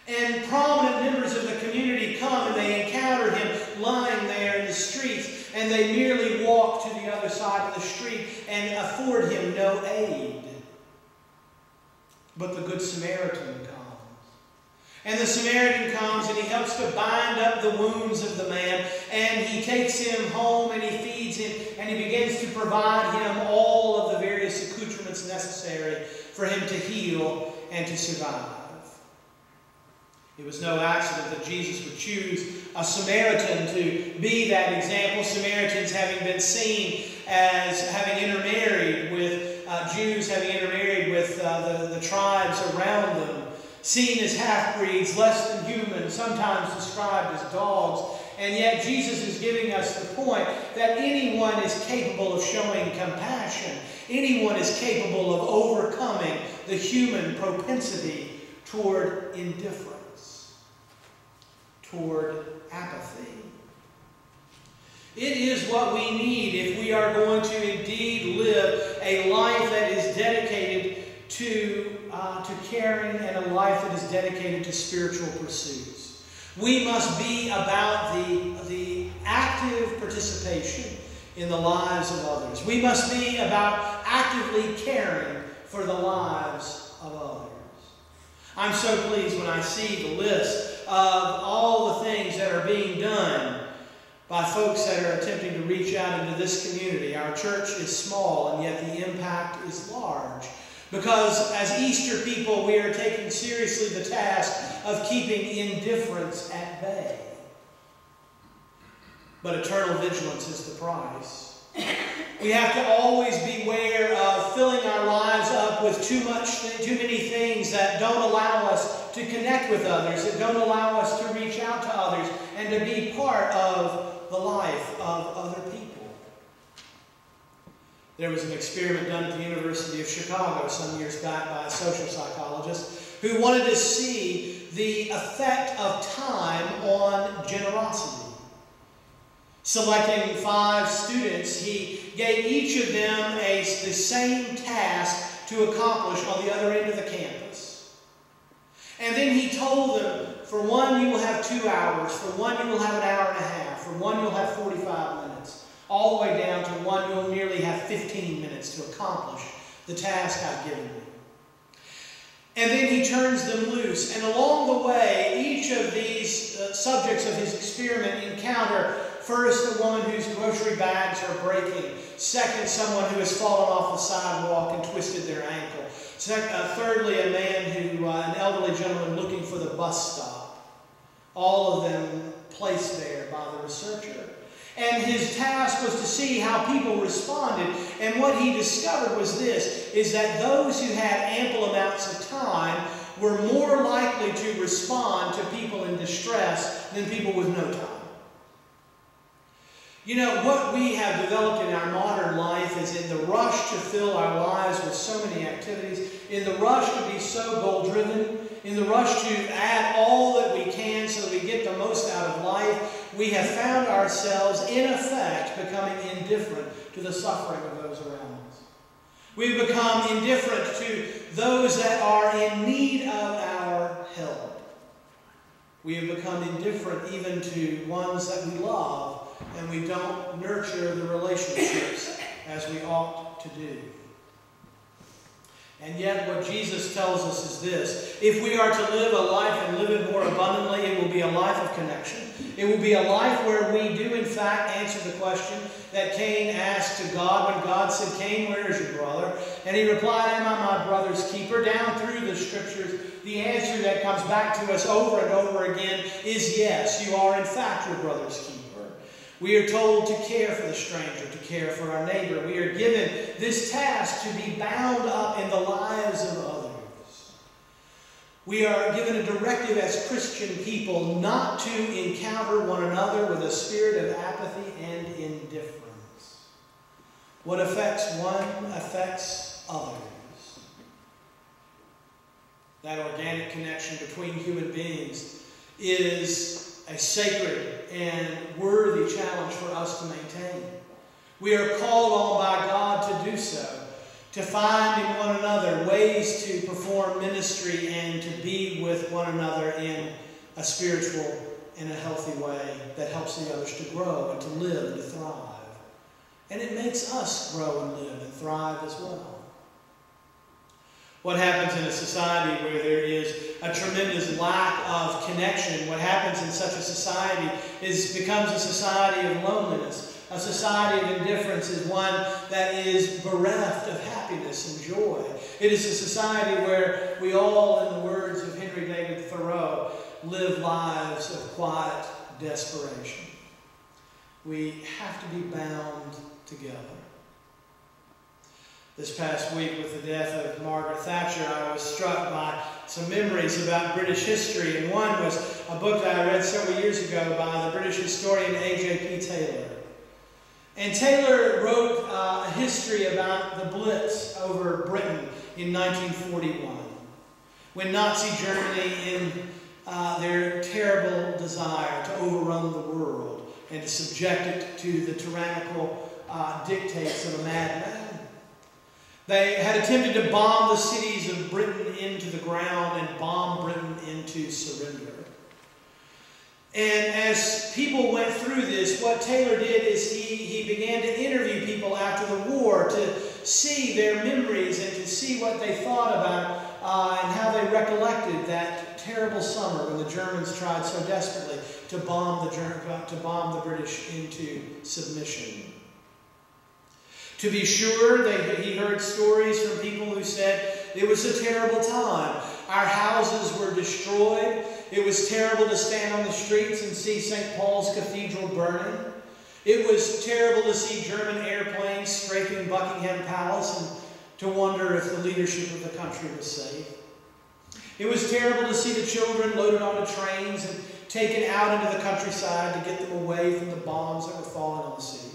And prominent members of the community come and they encounter him lying there in the streets, and they merely walk to the other side of the street and afford him no aid. But the Good Samaritan comes. And the Samaritan comes and he helps to bind up the wounds of the man, and he takes him home and he feeds him, and he begins to provide him all of the various accoutrements necessary for him to heal and to survive. It was no accident that Jesus would choose a Samaritan to be that example. Samaritans having been seen as having intermarried with Jews, having intermarried with the tribes around them, seen as half-breeds, less than human, sometimes described as dogs. And yet Jesus is giving us the point that anyone is capable of showing compassion. Anyone is capable of overcoming the human propensity toward indifference, toward apathy. It is what we need if we are going to indeed live a life that is dedicated to caring, and a life that is dedicated to spiritual pursuits. We must be about the active participation in the lives of others. We must be about actively caring for the lives of others. I'm so pleased when I see the list of all the things that are being done by folks that are attempting to reach out into this community. Our church is small, and yet the impact is large. Because as Easter people, we are taking seriously the task of keeping indifference at bay. But eternal vigilance is the price. We have to always beware of filling our lives up with too many things that don't allow us to connect with others, that don't allow us to reach out to others, and to be part of the life of other people. There was an experiment done at the University of Chicago some years back by a social psychologist who wanted to see the effect of time on generosity. Selecting 5 students, he gave each of them the same task to accomplish on the other end of the campus. And then he told them, for one you will have 2 hours, for one you will have an hour and a half, for one you'll have 45 minutes. All the way down to one you'll merely have 15 minutes to accomplish the task I've given you. And then he turns them loose. And along the way, each of these subjects of his experiment encounter first a woman whose grocery bags are breaking. Second, someone who has fallen off the sidewalk and twisted their ankle. Thirdly, a man an elderly gentleman looking for the bus stop. All of them placed there by the researcher. And his task was to see how people responded. And what he discovered was this, is that those who had ample amounts of time were more likely to respond to people in distress than people with no time. You know, what we have developed in our modern life is in the rush to fill our lives with so many activities, in the rush to be so goal-driven, in the rush to add all that we can so that we get the most out of life, we have found ourselves, in effect, becoming indifferent to the suffering of those around us. We've become indifferent to those that are in need of our help. We have become indifferent even to ones that we love, and we don't nurture the relationships as we ought to do. And yet what Jesus tells us is this: if we are to live a life and live it more abundantly, it will be a life of connection. It will be a life where we do in fact answer the question that Cain asked to God when God said, "Cain, where is your brother?" And he replied, "Am I my brother's keeper?" Down through the Scriptures, the answer that comes back to us over and over again is yes, you are in fact your brother's keeper. We are told to care for the stranger, to care for our neighbor. We are given this task to be bound up in the lives of others. We are given a directive as Christian people not to encounter one another with a spirit of apathy and indifference. What affects one affects others. That organic connection between human beings is a sacred and worthy challenge for us to maintain. We are called on by God to do so. to find in one another ways to perform ministry and to be with one another in a spiritual and a healthy way that helps the others to grow and to live and to thrive. And it makes us grow and live and thrive as well. What happens in a society where there is a tremendous lack of connection, what happens in such a society becomes a society of loneliness. A society of indifference is one that is bereft of happiness and joy. It is a society where we all, in the words of Henry David Thoreau, live lives of quiet desperation. We have to be bound together. This past week, with the death of Margaret Thatcher, I was struck by some memories about British history. And one was a book that I read several years ago by the British historian A.J.P. Taylor. And Taylor wrote a history about the Blitz over Britain in 1941, when Nazi Germany, in their terrible desire to overrun the world and to subject it to the tyrannical dictates of a madman, they had attempted to bomb the cities of Britain into the ground and bomb Britain into surrender. And as people went through this, what Taylor did is he began to interview people after the war to see their memories and to see what they thought about and how they recollected that terrible summer when the Germans tried so desperately to bomb the British into submission. To be sure, he heard stories from people who said it was a terrible time. Our houses were destroyed. It was terrible to stand on the streets and see St. Paul's Cathedral burning. It was terrible to see German airplanes scraping Buckingham Palace and to wonder if the leadership of the country was safe. It was terrible to see the children loaded onto trains and taken out into the countryside to get them away from the bombs that were falling on the cities.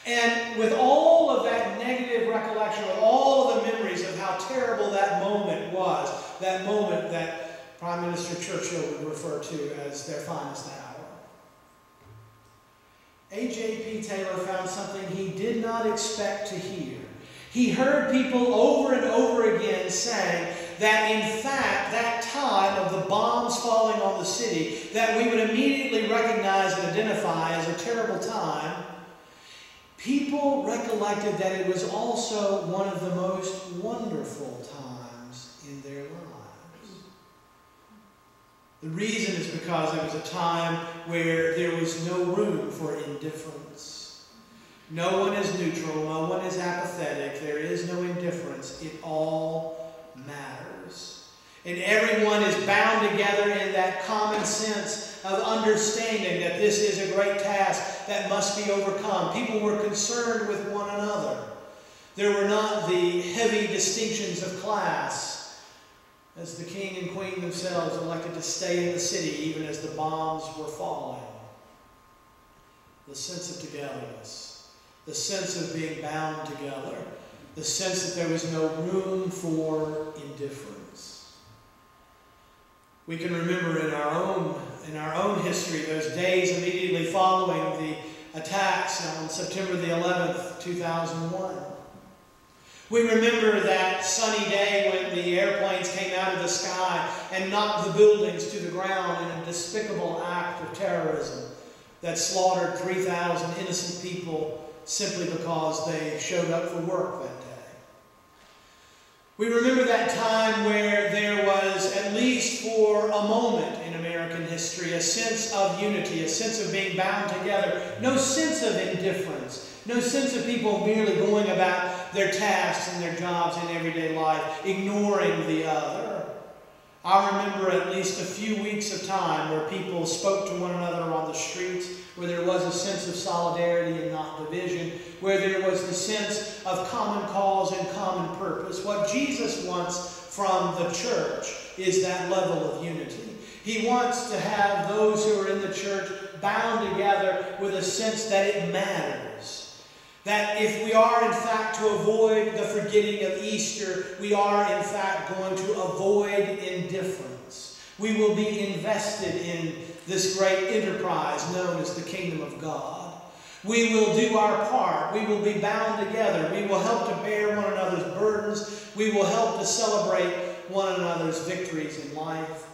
And with all of that negative recollection, with all of the memories of how terrible that moment was, that moment that Prime Minister Churchill would refer to as their finest hour, A.J.P. Taylor found something he did not expect to hear. He heard people over and over again saying that in fact that time of the bombs falling on the city that we would immediately recognize and identify as a terrible time, people recollected that it was also one of the most wonderful times in their lives. The reason is because it was a time where there was no room for indifference. No one is neutral, no one is apathetic, there is no indifference. It all matters. And everyone is bound together in that common sense of understanding that this is a great task that must be overcome. People were concerned with one another. There were not the heavy distinctions of class, as the king and queen themselves elected to stay in the city even as the bombs were falling. The sense of togetherness, the sense of being bound together, the sense that there was no room for indifference. We can remember in our own history those days immediately following the attacks on September the 11th, 2001. We remember that sunny day when the airplanes came out of the sky and knocked the buildings to the ground in a despicable act of terrorism that slaughtered 3,000 innocent people simply because they showed up for work that day. We remember that time where there was, at least for a moment in American history, a sense of unity, a sense of being bound together, no sense of indifference, no sense of people merely going about their tasks and their jobs in everyday life, ignoring the other. I remember at least a few weeks of time where people spoke to one another on the streets, where there was a sense of solidarity and not division, where there was the sense of common cause and common purpose. What Jesus wants from the church is that level of unity. He wants to have those who are in the church bound together with a sense that it matters. That if we are in fact to avoid the forgetting of Easter, we are in fact going to avoid indifference. We will be invested in this great enterprise known as the kingdom of God. We will do our part. We will be bound together. We will help to bear one another's burdens. We will help to celebrate one another's victories in life.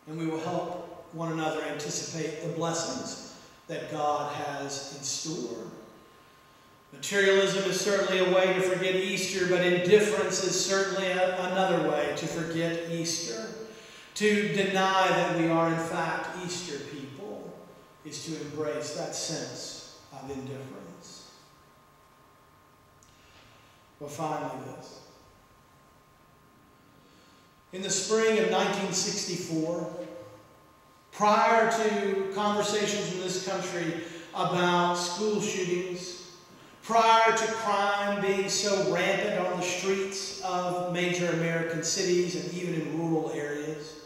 And we will help one another anticipate the blessings that God has in store. Materialism is certainly a way to forget Easter, but indifference is certainly another way to forget Easter. To deny that we are in fact Easter people is to embrace that sense of indifference. Well, finally this. In the spring of 1964, prior to conversations in this country about school shootings, prior to crime being so rampant on the streets of major American cities and even in rural areas,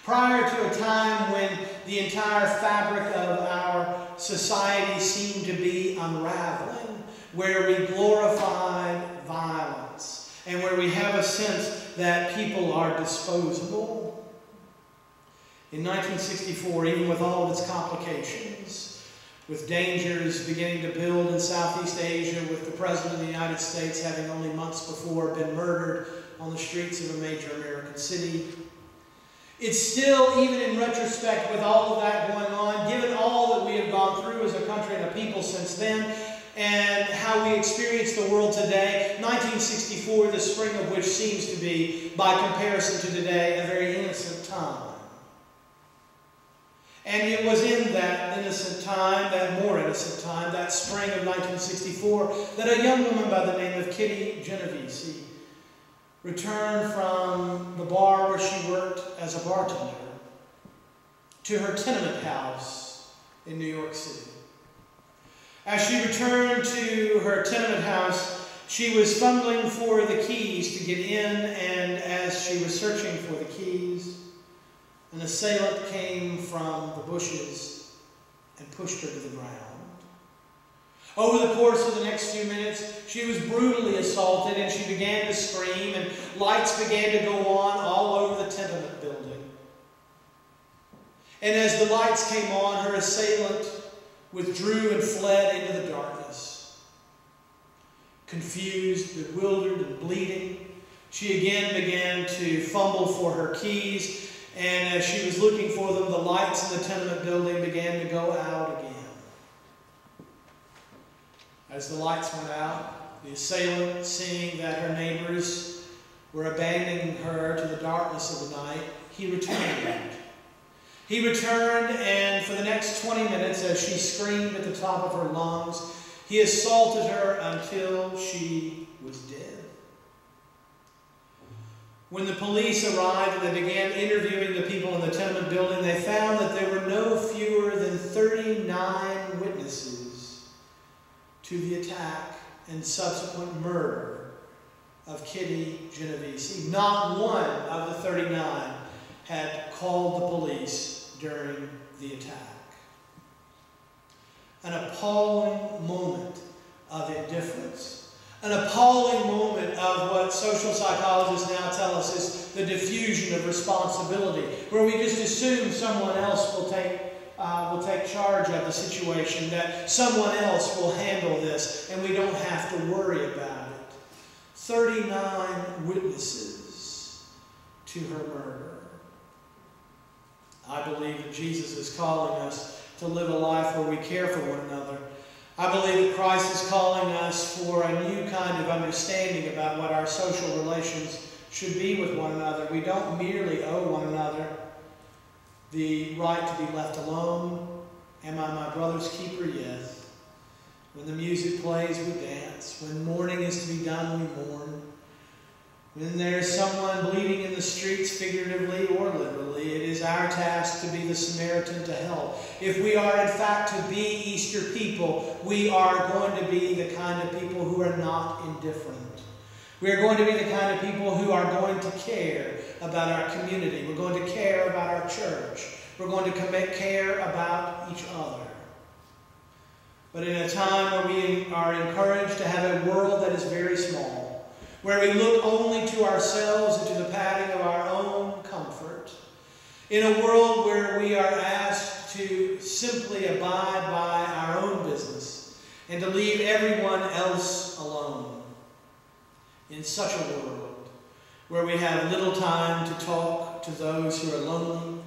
prior to a time when the entire fabric of our society seemed to be unraveling, where we glorified violence and where we have a sense that people are disposable. In 1964, even with all of its complications, with dangers beginning to build in Southeast Asia, with the President of the United States having only months before been murdered on the streets of a major American city, it's still, even in retrospect, with all of that going on, given all that we have gone through as a country and a people since then, and how we experience the world today, 1964, the spring of which seems to be, by comparison to today, a very innocent time. And it was in that innocent time, that more innocent time, that spring of 1964, that a young woman by the name of Kitty Genovese returned from the bar where she worked as a bartender to her tenement house in New York City. As she returned to her tenement house, she was fumbling for the keys to get in, and as she was searching for the keys, an assailant came from the bushes and pushed her to the ground. Over the course of the next few minutes, she was brutally assaulted and she began to scream, and lights began to go on all over the tenement building. And as the lights came on, her assailant withdrew and fled into the darkness. Confused, bewildered, and bleeding, she again began to fumble for her keys. And as she was looking for them, the lights in the tenement building began to go out again. As the lights went out, the assailant, seeing that her neighbors were abandoning her to the darkness of the night, he returned. He returned, and for the next 20 minutes, as she screamed at the top of her lungs, he assaulted her until she was dead. When the police arrived and they began interviewing the people in the tenement building, they found that there were no fewer than 39 witnesses to the attack and subsequent murder of Kitty Genovese. Not one of the 39 had called the police during the attack. An appalling moment of indifference. An appalling moment of what social psychologists now tell us is the diffusion of responsibility, where we just assume someone else will take charge of the situation, that someone else will handle this, and we don't have to worry about it. 39 witnesses to her murder. I believe that Jesus is calling us to live a life where we care for one another. I believe that Christ is calling us for a new kind of understanding about what our social relations should be with one another. We don't merely owe one another the right to be left alone. Am I my brother's keeper? Yes. When the music plays, we dance. When mourning is to be done, we mourn. When there is someone bleeding in the streets, figuratively or literally, it is our task to be the Samaritan to help. If we are in fact to be Easter people, we are going to be the kind of people who are not indifferent. We are going to be the kind of people who are going to care about our community. We're going to care about our church. We're going to care about each other. But in a time where we are encouraged to have a world that is very small, where we look only to ourselves and to the padding of our own comfort, in a world where we are asked to to simply abide by our own business and to leave everyone else alone. In such a world where we have little time to talk to those who are lonely,